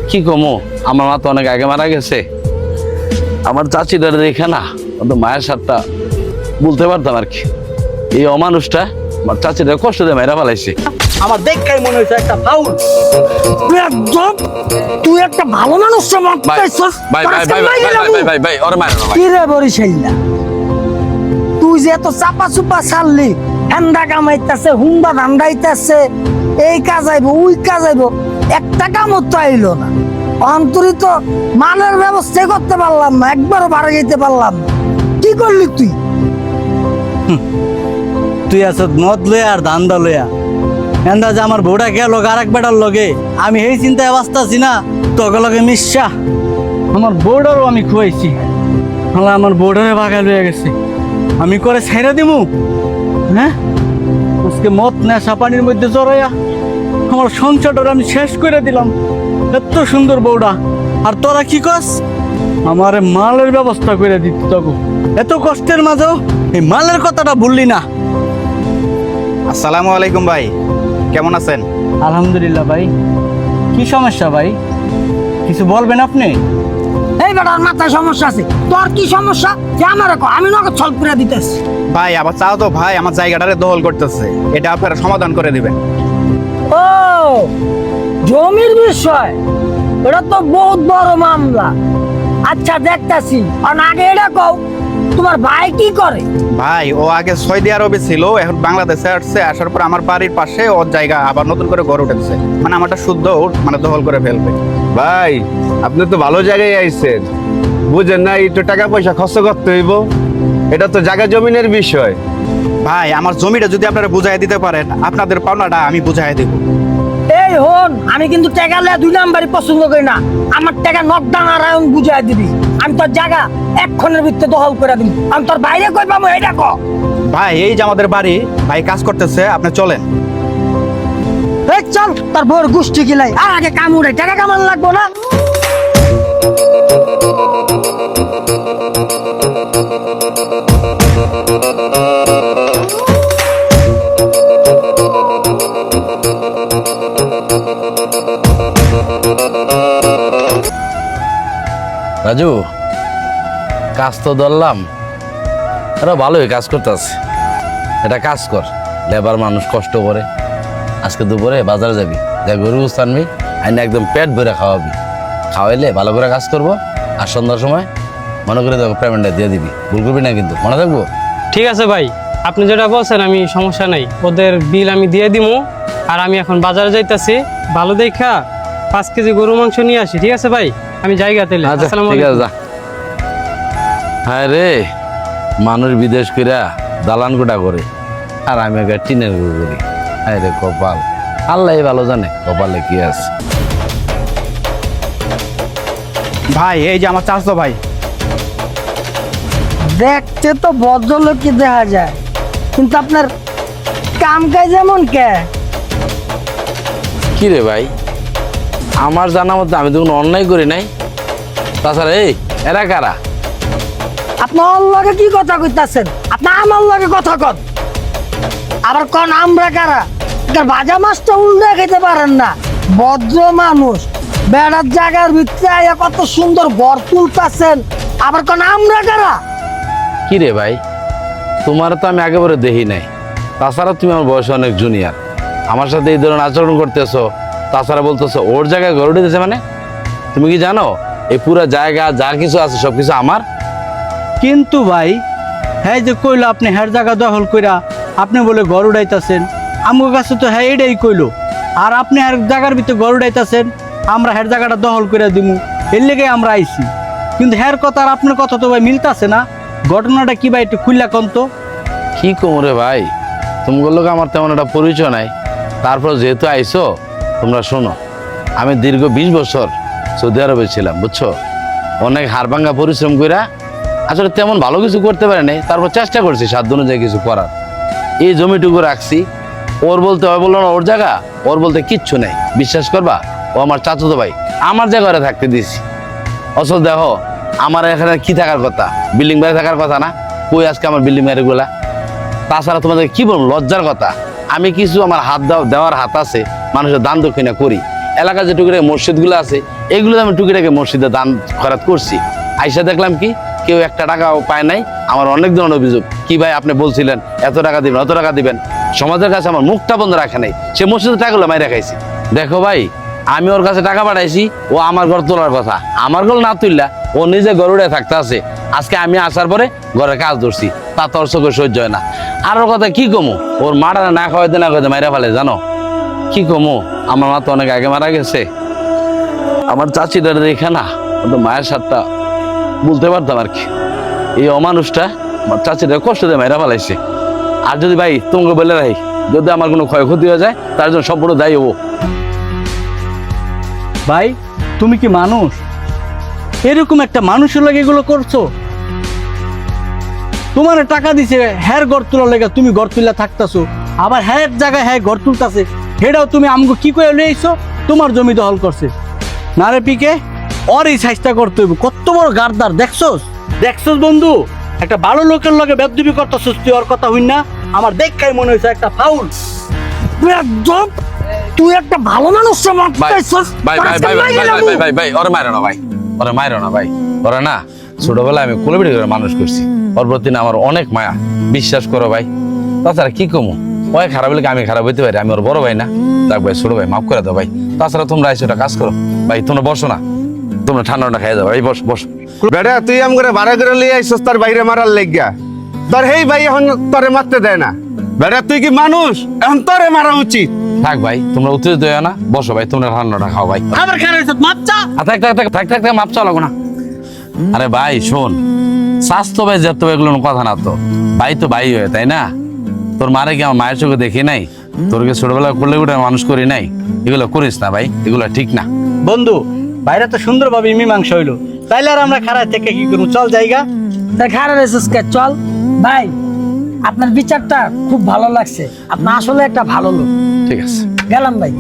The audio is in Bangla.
কি কমো, আমার মা তো অনেক আগে মারা গেছে। আমার চাচিটার দেখে না তো মায়ের সাথটা বলতে পারতাম আর কি। এই অমানুষটা আমার চাচিটার কষ্ট দিয়ে মেয়েরা ফেলাইছে। আমার দেখাই মনে হয়েছে একটা ফাউল। তুই একটা ভালো মানুষ কি রে বরিশাইলা, তুই যে এত চাপা চুপা ছাড়লি, হেন্দা কামাইতেছে, হুন্ডা ধান্দাইতেছে, এই কাজ আইব ওই কাজ আইব, একটা কামত তো আইলো না। অন্তরিত মালের ব্যবস্থা করতে পারলাম না, একবারও ভাড়া যেতে পারলাম না। কি করলি তুই? তুই আছ মদ লইয়া আর ধান্দা লইয়া, এন্দা যে আমার বউটা গেল আরেক বেটার লগে, আমি এই চিন্তায় বাঁচতাছি না তোকে লগে মিশা। আমার বউটারও আমি খুয়াইছি, আমার বউটারে বাগাল হয়ে গেছে, আমি করে ছেড়ে দিমু? হ্যাঁ, আজকে মদ নেশা পানির মধ্যে জড়াইয়া আমার সংসারটা আমি শেষ করে দিলাম। এত সুন্দর বউটা, আর তোরা কি কস? আমার মালের ব্যবস্থা করে দিতি তখন, এত কষ্টের মাঝেও এই মালের কথাটা ভুললি না। আসসালামু আলাইকুম ভাই, কেমন আছেন? আলহামদুলিল্লাহ ভাই। কি সমস্যা ভাই, কিছু বলবেন আপনি? এই বেটার মাথায় সমস্যা আছে, তোর কি সমস্যা যে আমার আমি নগদ ছল করে দিতেছি। ভাই আবার চাও তো ভাই, আমার জায়গাটারে দখল করতেছে, এটা আপনারা সমাধান করে দিবেন। ও জমির বিষয়, এটা তো বহুত বড় মামলা। আচ্ছা দেখতাছি, আর আগে এটা কও তোমার ভাই কি করে? ভাই ও আগে সৌদি আরবে ছিল, এখন বাংলাদেশে আসছে, আসার পর আমার বাড়ির পাশে ওর জায়গা আবার নতুন করে ঘর উঠেছে, মানে আমারটা শুদ্ধ মানে দখল করে ফেলবে। ভাই আপনি তো ভালো জায়গায় আইছেন, বুঝেন না একটু টাকা পয়সা খরচ করতে হইব, এটা তো জায়গা জমিনের বিষয়। ভাই আমার জমিটা যদি আপনারা বুঝাই দিতে পারেন, আপনাদের পাওনাটা আমি বুঝাই দেব। এই হন, আমি কিন্তু টাকা লে দুই নাম্বারই পছন্দ করি না। আমার টাকা নকডাউন আর বুঝাই দিবি, আমি তোর জায়গা এক্ষণের ভিতরে দখল করে দিবি। আমি তোর বাইরে কই পাবো এটা ক? ভাই এই যে আমাদের বাড়ি, ভাই কাজ করতেছে, আপনি চলেন। এই চল, তোর বউর গোষ্ঠী গিলাই আর আগে কাম উড়াই, টাকা কামান লাগবো না। রাজু, কাজ তো ধরলাম, এরা ভালোই কাজ করতেছে। এটা কাজ কর, লেবার মানুষ কষ্ট করে। আজকে দুপুরে বাজারে যাবি, যা গরু আনবি, আইনে একদম পেট ভরে খাওয়াবি। খাওয়াইলে ভালো করে কাজ করবো, আর সন্ধ্যার সময় মনে করে দেখো পেমেন্টটা দিয়ে দিবি, ভুল করবি না কিন্তু, মনে থাকবো। ঠিক আছে ভাই, আপনি যেটা বলছেন আমি সমস্যা নাই, ওদের বিল আমি দিয়ে দিমু। আর আমি এখন বাজারে যাইতাছি, ভালো দেখা 5 কেজি গরু মাংস নিয়ে আসি। ঠিক আছে ভাই, আমি জায়গা তেলে। আচ্ছা ঠিক আছে, যা। হ্যাঁ রে, মানুষ বিদেশ কইরা দালান কোটা করে, আর আমি একটা টিনের ঘর করি। হ্যাঁ রে কপাল, আল্লাহ ভালো জানে কপালে কি আছে। ভাই এই যে আমার চাচতো ভাই। দেখতে তো ভদ্রলোকই দেখা যায়, কিন্তু আপনার কাম কাজ যেমন কে? কি রে ভাই, আমার জানা মতো আমি তো কোনো অন্যায় করি নাই। তাছাড়া এই এরা কারা? আপনি ওর লগে কি কথা কইতাছেন? আপনি আমার লগে কথা কন, আবার কোন আমরা কারা? ভাজা মাছটা উল্টে খেতে পারেন না। ভদ্র মানুষ বেড়ার জায়গার ভিতরে আইয়া কত সুন্দর ঘর তুলতাছেন, আবার কোন আমরা কারা? কি রে ভাই, তোমার তো আমি একেবারে দেখি নাই। তাছাড়া তুমি আমার বয়সে অনেক জুনিয়র, আমার সাথে এই ধরনের আচরণ করতেছো। তাছাড়া বলতেছো ওর জায়গায় ঘর উঠেছে, মানে তুমি কি জানো এই পুরো জায়গা যা কিছু আছে সবকিছু আমার? কিন্তু ভাই, হ্যাঁ যে কইলো আপনি হ্যার জায়গা দখল কইরা আপনি বলে ঘর উড়াইতেছেন, আমার কাছে তো হ্যাঁ এটাই কইলো। আর আপনি হ্যার জায়গার ভিতরে ঘর উড়াইতেছেন, আমরা হ্যার জায়গাটা দখল করে দিমু, এর লেগে আমরা আইছি। কিন্তু হ্যার কথা আর আপনার কথা তো ভাই মিলতাছে না। ঘটনাটা কি ভাই একটু খুললা কন তো। কি কোমরে ভাই, তোমাগুলোকে আমার তেমন একটা পরিচয় নাই, তারপর যেহেতু আইসো তোমরা শোনো। আমি দীর্ঘ 20 বছর সৌদি আরবে ছিলাম, বুঝছো। অনেক হাড়ভাঙ্গা পরিশ্রম কইরা আসলে তেমন ভালো কিছু করতে পারে নাই, তারপর চেষ্টা করছি সাধ্য অনুযায়ী কিছু করার। এই জমিটুকু রাখছি, ওর বলতে হয় বললো না ওর জায়গা, ওর বলতে কিচ্ছু নেই। বিশ্বাস করবা, ও আমার চাচাতো ভাই, আমার জায়গায় থাকতে দিছি। অসল দেখো, আমার এখানে কি থাকার কথা, বিল্ডিং বাড়ি থাকার কথা না, কই আজকে আমার বিল্ডিং বাড়িগুলা। তাছাড়া তোমাদের কি বলবো, লজ্জার কথা, আমি কিছু আমার হাত দেওয়ার হাত আছে, মানুষের দান দক্ষিণা করি। এলাকার যে টুকিটাকে মসজিদগুলো আছে এগুলো আমি টুকিটাকে মসজিদে দান খরাত করছি। আইসা দেখলাম কি কেউ একটা টাকাও পায় নাই। আমার অনেক ধরনের অভিযোগ, কি ভাই আপনি বলছিলেন এত টাকা দিবেন অত টাকা দিবেন, সমাজের কাছে আমার মুখটা বন্ধ রাখে নাই, সে মসজিদের টাকাগুলো মাই রাখাইছি। দেখো ভাই, আমি ওর কাছে টাকা পাঠাইছি, ও আমার ঘর তোলার কথা, আমার ঘর না তুললা ও নিজে ঘর উড়ে থাকতে আছে। আজকে আমি আসার পরে ঘরে কাজ ধরছি, তা তোর চোখে সহ্য হয় না। আর ওর কথা কি কমু, ওর মাটা না খাওয়াইতে না খাওয়াইতে মাইরা ফেলে জানো কি কমু। আমার মা তো অনেক আগে মারা গেছে, আমার চাচিটার দেখে না তো মায়ের সাথটা বলতে পারতাম আর কি। এই অমানুষটা আমার চাচিটা কষ্ট দিয়ে মাইরা ফেলাইছে। আর যদি ভাই তোমাকে বলে রাখি, যদি আমার কোনো ক্ষয়ক্ষতি হয়ে যায় তার জন্য সম্পূর্ণ দায়ী হবো। ভাই তুমি কি মানুষ? এরকম একটা মানুষের লাগে এগুলো করছো? তোমার টাকা দিছে হ্যার ঘর তোলার লেগে, তুমি ঘর তুলে থাকতেছো, আবার হ্যার জায়গায় হ্যাঁ ঘর তুলতেছে, সেটাও তুমি আমগো কি করে লয়ে আইছো? তোমার জমি দখল করছে না রে পিকে, ওর এই সাইজটা করতে হইব। কত বড় গারদার দেখছোস? দেখছোস বন্ধু, একটা ভালো লোকের লগে বেদবি করতেছিস তুই, ওর কথা হইন না আমার দেখাই মনে হয়েছে একটা ফাউল। একদম তুই একটা ভালো মানুষ ভাই ভাই ভাই ভাই ভাই ভাই ভাই ভাই ভাই ওরে মারো না ভাই, ওরে মারো না ভাই। ওরে না ছোটবেলায় আমি কোলেপিটি করে মানুষ করছি, ওর প্রতি না আমার অনেক মায়া, বিশ্বাস করো ভাই। তাছাড়া কি কমু, ওই খারাপ হলে আমি খারাপ হইতে পারি, আমি ওর বড় ভাই না। যাক ভাই ছোট ভাই মাফ করে দাও ভাই। তাছাড়া তোমরা এসে একটা কাজ করো ভাই, তোমরা বসো না, তোমরা ঠান্ডাটা খাইয়ে যাও ভাই, বস বস। বেটা তুই আম করে ভাড়া করে লিয়ে আইসস তার বাইরে মারার লেগা, তোর হেই ভাই এখন তোরে মারতে দেয় না। বেটা তুই কি মানুষ? এখন তোরে মারা উচিত। থাক ভাই, তোমরা উত্তেজিত হয়ে না, বসো ভাই, তোমরা ঠান্ডাটা খাও ভাই। আবার খারাপ মাপচা থাক থাক থাক থাক থাক থাক, মাপ চাও লাগো না। আরে ভাই শোন, স্বাস্থ্য ভাই যেত এগুলো কথা না তো, ভাই তো ভাই হয়ে তাই না। তোর মারে কি আমার মায়ের চোখে দেখি নাই? তোরকে ছোটবেলা করলে ওটা মানুষ করি নাই? এগুলো করিস না ভাই, এগুলো ঠিক না। বন্ধু বাইরে তো সুন্দরভাবে মীমাংসা হইলো, তাইলে আর আমরা খারাপ থেকে কি করবো? চল জায়গা খারাপ রেসকে চল ভাই। আপনার বিচারটা খুব ভালো লাগছে, আপনি আসলে একটা ভালো লোক। ঠিক আছে। গেলাম ভাই।